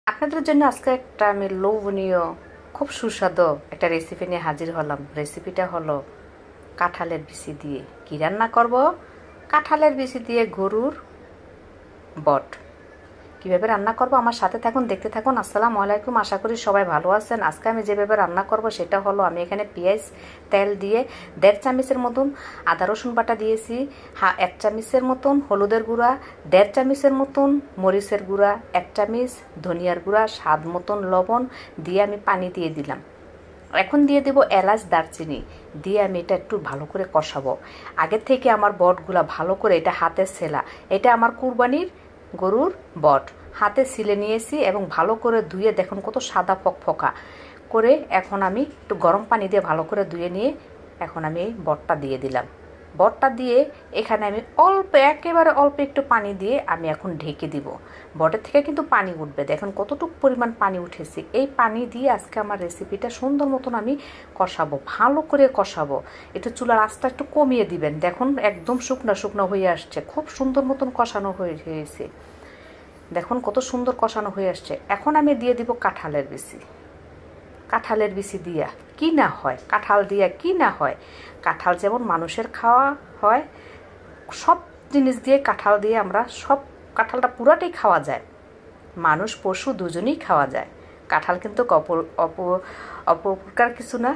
আপনাদের জন্য আজকে একটা আমি লোভনীয় খুব সুস্বাদু একটা রেসিপি নিয়ে হাজির হলাম। রেসিপিটা হলো কাঁঠালের বিচি দিয়ে কি রান্না করব। কাঁঠালের বিচি দিয়ে গরুর বট কীভাবে রান্না করব আমার সাথে থাকুন, দেখতে থাকুন। আসসালামু আলাইকুম, আশা করি সবাই ভালো আছেন। আজকে আমি যেভাবে রান্না করব সেটা হলো আমি এখানে পেঁয়াজ তেল দিয়ে 1.5 চামচের মতন আদা রসুন বাটা দিয়েছি, 1 চামচের মতন হলুদের গুঁড়া, 1.5 চামচের মতন মরিচের গুঁড়া, 1 চামচ ধনিয়ার গুঁড়া, স্বাদ মতন লবণ দিয়ে আমি পানি দিয়ে দিলাম। এখন দিয়ে দেব এলাচ দারচিনি দিয়ে আমি এটা একটু ভালো করে কষাবো। আগের থেকে আমার বটগুলা ভালো করে, এটা হাতের ছেলা, এটা আমার কুরবানির গরুর বট, হাতে ছিলে নিয়েছি এবং ভালো করে ধুয়ে দেখুন কত সাদা ফকফকা করে। এখন আমি একটু গরম পানি দিয়ে ভালো করে ধুয়ে নিয়ে এখন আমি এই বটটা দিয়ে দিলাম। বটটা দিয়ে এখানে আমি একেবারে অল্প একটু পানি দিয়ে আমি এখন ঢেকে দিব। বটের থেকে কিন্তু পানি উঠবে, দেখুন কতটুকু পরিমাণ পানি উঠেছে। এই পানি দিয়ে আজকে আমার রেসিপিটা সুন্দর মতন আমি কষাবো, ভালো করে কষাবো। একটু চুলার আঁচটা একটু কমিয়ে দিবেন। দেখুন একদম শুকনো শুকনো হয়ে আসছে, খুব সুন্দর মতন কষানো হয়েছে। দেখুন কত সুন্দর কষানো হয়ে আসছে। এখন আমি দিয়ে দিব কাঁঠালের বিচি। কাঁঠালের বিচি দিয়া কি না হয়, কাঁঠাল দিয়া কি না হয়। কাঁঠাল যেমন মানুষের খাওয়া হয়, সব জিনিস দিয়ে কাঁঠাল দিয়ে আমরা কাঁঠালটা পুরাটাই খাওয়া যায়। মানুষ পশু দুজনেই খাওয়া যায়। কাঁঠাল কিন্তু অপকার কিছু না,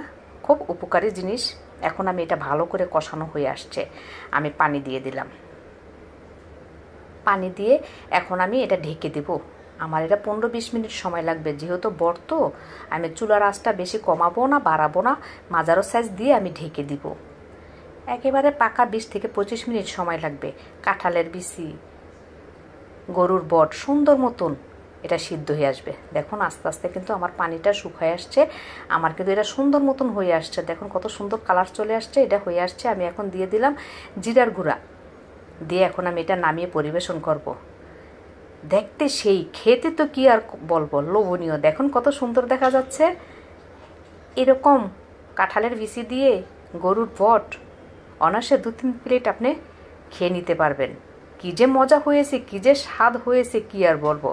খুব উপকারী জিনিস। এখন আমি এটা ভালো করে কষানো হয়ে আসছে, আমি পানি দিয়ে দিলাম। পানি দিয়ে এখন আমি এটা ঢেকে দেব। আমার এটা 15-20 মিনিট সময় লাগবে, যেহেতু বট তো আমি চুলার আঁচটা বেশি কমাবো না, বাড়াবো না, মাঝারো সাইজ দিয়ে আমি ঢেকে দিব। একেবারে পাকা 20 থেকে 25 মিনিট সময় লাগবে। কাঁঠালের বিচি গরুর বট সুন্দর মতন এটা সিদ্ধ হয়ে আসবে। দেখুন আস্তে আস্তে কিন্তু আমার পানিটা শুকায় আসছে, আমার কিন্তু এটা সুন্দর মতন হয়ে আসছে। দেখুন কত সুন্দর কালার চলে আসছে, এটা হয়ে আসছে। আমি এখন দিয়ে দিলাম জিরার গুঁড়া দিয়ে এখন আমি এটা নামিয়ে পরিবেশন করব। দেখতে সেই, খেতে তো কি আর বলবো, লোভনীয়। দেখুন কত সুন্দর দেখা যাচ্ছে। এরকম কাঁঠালের বিচি দিয়ে গরুর বট অনায়াসে 2-3 প্লেট আপনি খেয়ে নিতে পারবেন। কি যে মজা হয়েছে, কি যে স্বাদ হয়েছে, কি আর বলবো।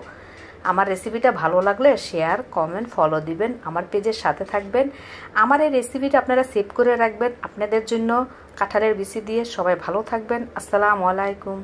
আমার রেসিপিটা ভালো লাগলে শেয়ার, কমেন্ট, ফলো দিবেন, আমার পেজের সাথে থাকবেন। আমার এই রেসিপিটা আপনারা সেভ করে রাখবেন আপনাদের জন্য। কাঁঠালের বিচি দিয়ে সবাই ভালো থাকবেন। আসসালামু আলাইকুম।